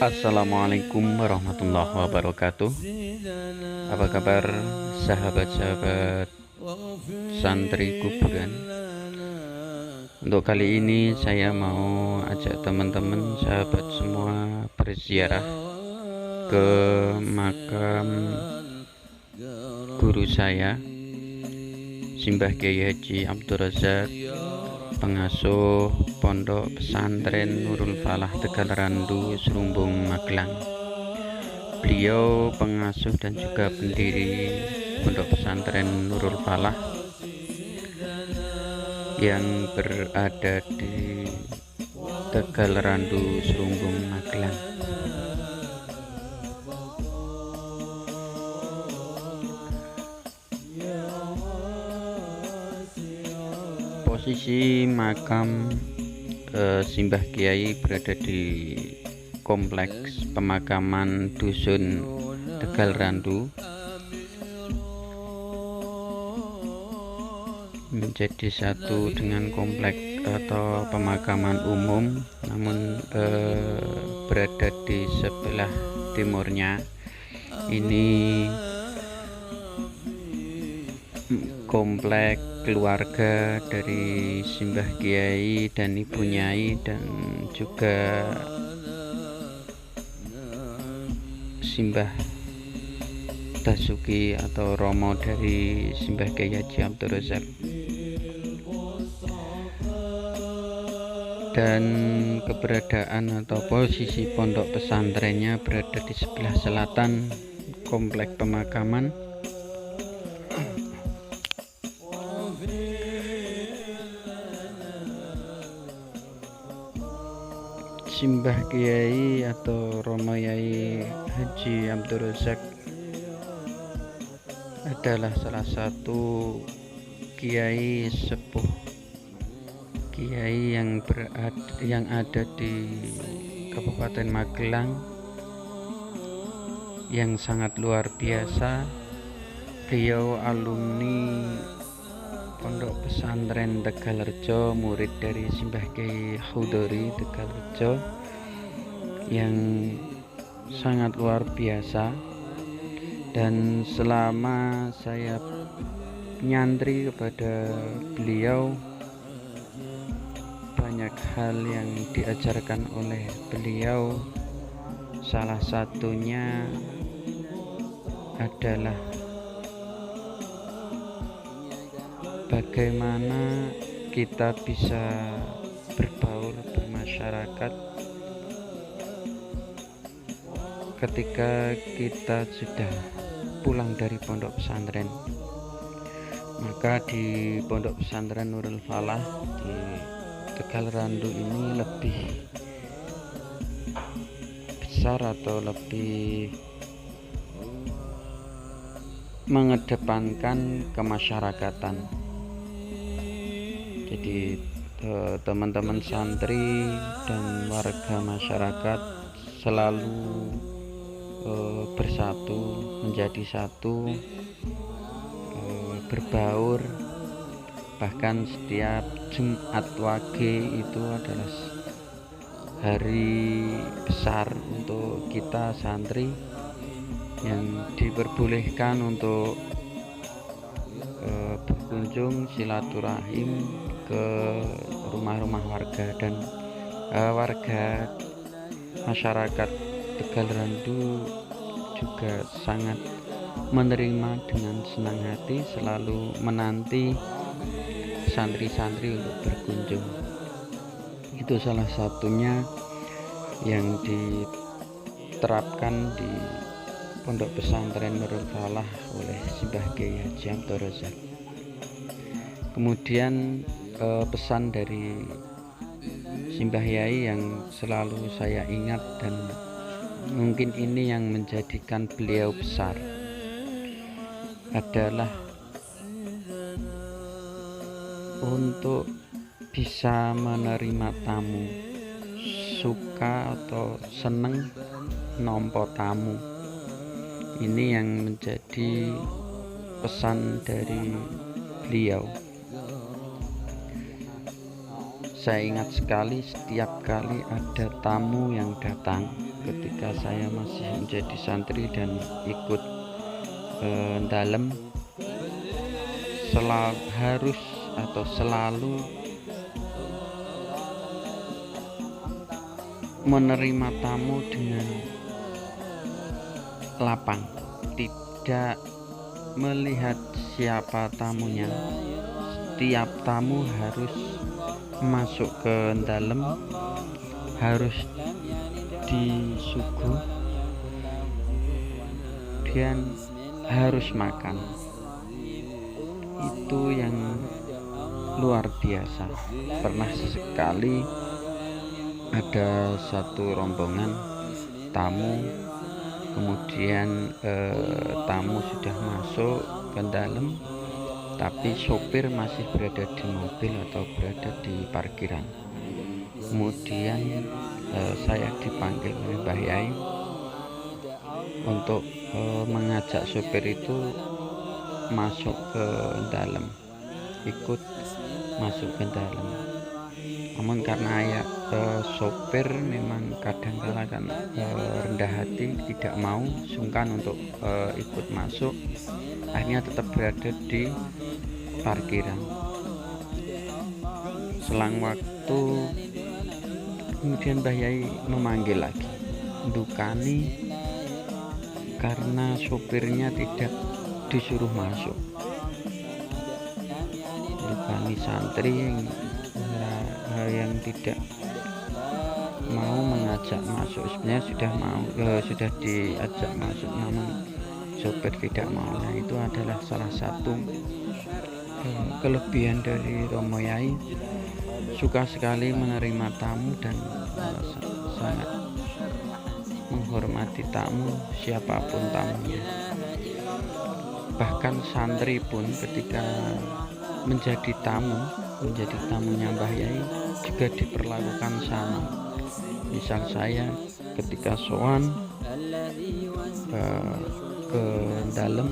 Assalamualaikum warahmatullahi wabarakatuh. Apa kabar sahabat-sahabat santri kuburan? Untuk kali ini saya mau ajak teman-teman sahabat semua berziarah ke makam guru saya, Simbah Kiai Haji Abdul Razak, pengasuh Pondok Pesantren Nurul Falah Tegal Randu, Serumbung, Magelang. Beliau pengasuh dan juga pendiri Pondok Pesantren Nurul Falah yang berada di Tegal Randu, Serumbung, Magelang. Posisi makam Simbah Kiai berada di kompleks pemakaman Dusun Tegal Randu, menjadi satu dengan kompleks atau pemakaman umum, namun berada di sebelah timurnya. Ini komplek keluarga dari Simbah Kiai dan Ibu Nyai, dan juga Simbah Dasuki atau Romo dari Simbah Kiai Haji Abdul Razak. Dan keberadaan atau posisi pondok pesantrennya berada di sebelah selatan komplek pemakaman. Simbah Kiai atau Romo Yai Haji Abdul Razak adalah salah satu kiai sepuh, kiai yang ada di Kabupaten Magelang, yang sangat luar biasa. Beliau alumni Pondok Pesantren Tegalrejo, murid dari Simbah Kiai Khudori Tegalrejo, yang sangat luar biasa. Dan selama saya nyantri kepada beliau, banyak hal yang diajarkan oleh beliau. Salah satunya adalah bagaimana kita bisa berbaur bermasyarakat ketika kita sudah pulang dari pondok pesantren. Maka di pondok pesantren Nurul Falah di Tegal Randu ini lebih besar atau lebih mengedepankan kemasyarakatan. Jadi teman-teman santri dan warga masyarakat selalu bersatu, menjadi satu, berbaur. Bahkan setiap Jumat Wage itu adalah hari besar untuk kita santri, yang diperbolehkan untuk berkunjung silaturahim ke rumah-rumah warga, dan warga masyarakat Tegal Randu juga sangat menerima dengan senang hati, selalu menanti santri-santri untuk berkunjung. Itu salah satunya yang diterapkan di Pondok Pesantren Nurul Falah oleh Simbah Kiai Haji Abdul Razak. Kemudian pesan dari Simbah Yai yang selalu saya ingat, dan mungkin ini yang menjadikan beliau besar, adalah untuk bisa menerima tamu, suka atau seneng nompo tamu. Ini yang menjadi pesan dari beliau. Saya ingat sekali setiap kali ada tamu yang datang ketika saya masih menjadi santri dan ikut dalam, harus atau selalu menerima tamu dengan lapang, tidak melihat siapa tamunya. Setiap tamu harus masuk ke dalam, harus disuguh dan harus makan. Itu yang luar biasa. Pernah sekali ada satu rombongan tamu, kemudian tamu sudah masuk ke dalam, tapi sopir masih berada di mobil atau berada di parkiran. Kemudian saya dipanggil oleh Mbah Yai untuk mengajak sopir itu masuk ke dalam, ikut masuk ke dalam. Namun karena sopir memang kadang-kala kan rendah hati, tidak mau, sungkan untuk ikut masuk, akhirnya tetap berada di parkiran. Selang waktu kemudian Mbah Yai memanggil lagi, dukani karena sopirnya tidak disuruh masuk. Dukani santri yang tidak mau mengajak masuk. Sebenarnya sudah diajak masuk, namun sopir tidak mau. Nah, itu adalah salah satu kelebihan dari Romo Yai. Suka sekali menerima tamu dan sangat menghormati tamu, siapapun tamunya. Bahkan santri pun ketika menjadi tamunya Mbah Yai juga diperlakukan sama. Misal saya ketika sowan ke dalam,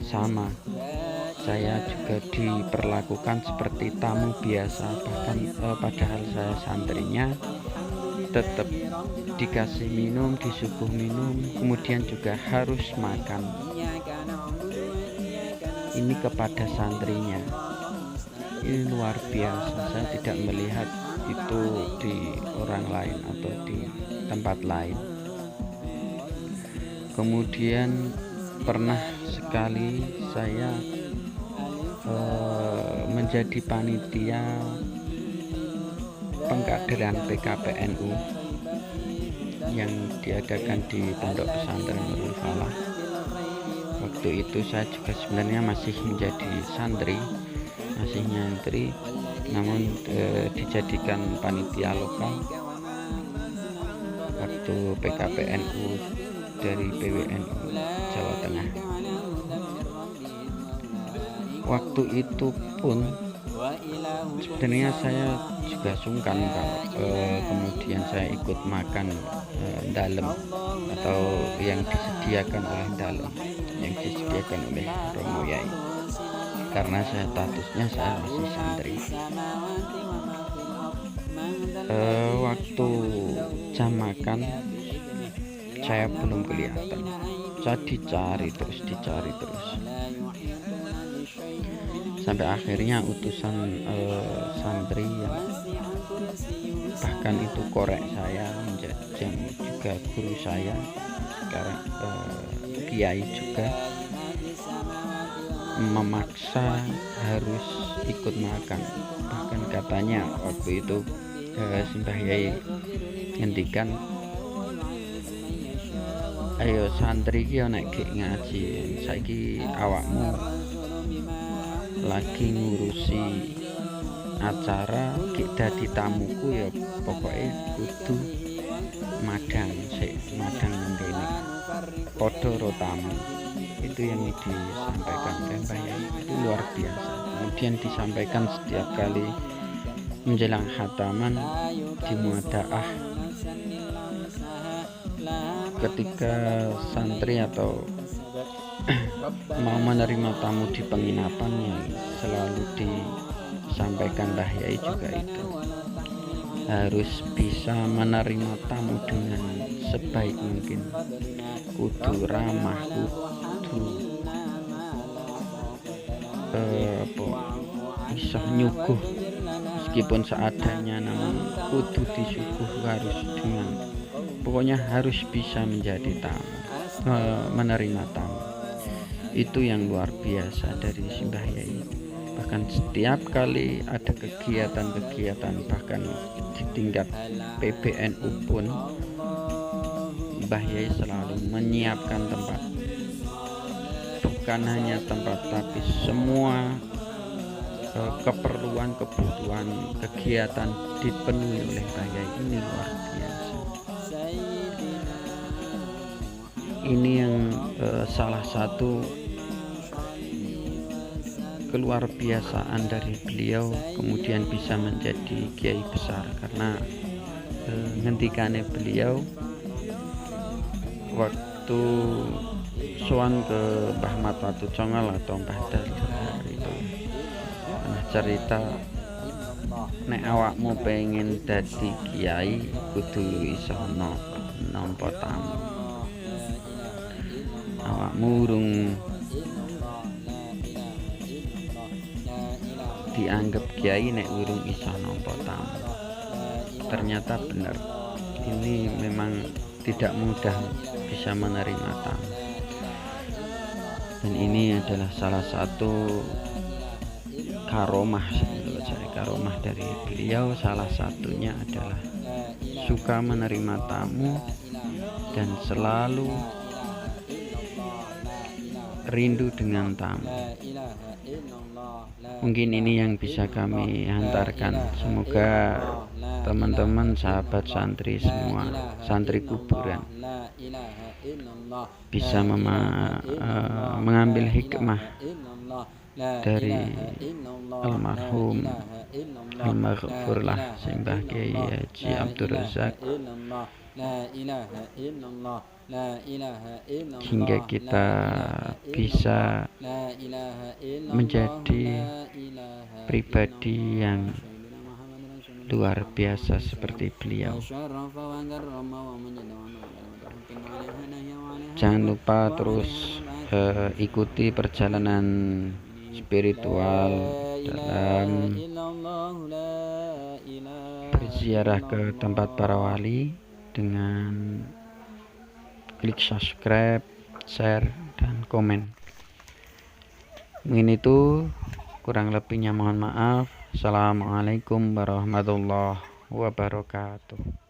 sama, saya juga diperlakukan seperti tamu biasa. Bahkan padahal saya santrinya, tetap dikasih minum, disuguh minum, kemudian juga harus makan. Ini kepada santrinya. Ini luar biasa. Saya tidak melihat itu di orang lain atau di tempat lain. Kemudian pernah sekali saya menjadi panitia pengkaderan PKPNU yang diadakan di Pondok Pesantren Nurul Falah. Waktu itu saya juga sebenarnya masih menjadi santri, masih nyantri, namun dijadikan panitia lokal waktu PKPNU dari PWNU Jawa Tengah. Waktu itu pun sebenarnya saya juga sungkan kalau kemudian saya ikut makan dalam atau yang disediakan oleh dalam, yang disediakan oleh Romo Yai, karena statusnya saya masih santri. Waktu jam makan saya belum kelihatan, saya dicari terus sampai akhirnya utusan santri yang bahkan itu korek saya, yang juga guru saya sekarang, kiai juga, memaksa harus ikut makan. Bahkan katanya waktu itu Simbah Yai ngendikan, ayo santri ki nek ngaji, saiki awakmu lagi ngurusi acara, ki dadi tamuku ya pokoknya kudu madang ngene, padha ro tamu. Itu yang disampaikan oleh Mbah Yai, itu luar biasa. Kemudian disampaikan setiap kali menjelang khataman di muadaah, ketika santri atau mau menerima tamu di penginapan, yang selalu sampaikan Mbah Yai juga itu, harus bisa menerima tamu dengan sebaik mungkin, kudu ramah, kudu bisa nyuguh meskipun seadanya, namun kudu disuguh harus dengan, pokoknya harus bisa menjadi tamu, menerima tamu. Itu yang luar biasa dari Mbah Yai. Bahkan setiap kali ada kegiatan-kegiatan, bahkan di tingkat PBNU pun Mbah Yai selalu menyiapkan tempat, bukan hanya tempat tapi semua kebutuhan kegiatan dipenuhi oleh Mbah Yai. Ini luar biasa. Ini yang salah satu keluar biasaan dari beliau, kemudian bisa menjadi kiai besar, karena ngendikane beliau waktu sowan ke Mbah Mat Watu Congal atau Mbah Dahar itu pernah cerita, nek awakmu pengen dadi kiai kudu iso nampa tamu. Awakmu urung dianggap kiai nek urung iso nampa tamu. Ternyata benar, ini memang tidak mudah bisa menerima tamu, dan ini adalah salah satu karomah dari beliau. Salah satunya adalah suka menerima tamu dan selalu rindu dengan tamu. Mungkin ini yang bisa kami hantarkan. Semoga teman-teman sahabat santri semua, santri kuburan, bisa mengambil hikmah dari almarhum almaghfurlah Mbah Kiai Haji Abdul Razak, hingga kita bisa menjadi pribadi yang luar biasa seperti beliau. Jangan lupa terus ikuti perjalanan spiritual dalam berziarah ke tempat para wali dengan klik subscribe, share, dan komen. Mungkin itu, kurang lebihnya mohon maaf. Assalamualaikum warahmatullahi wabarakatuh.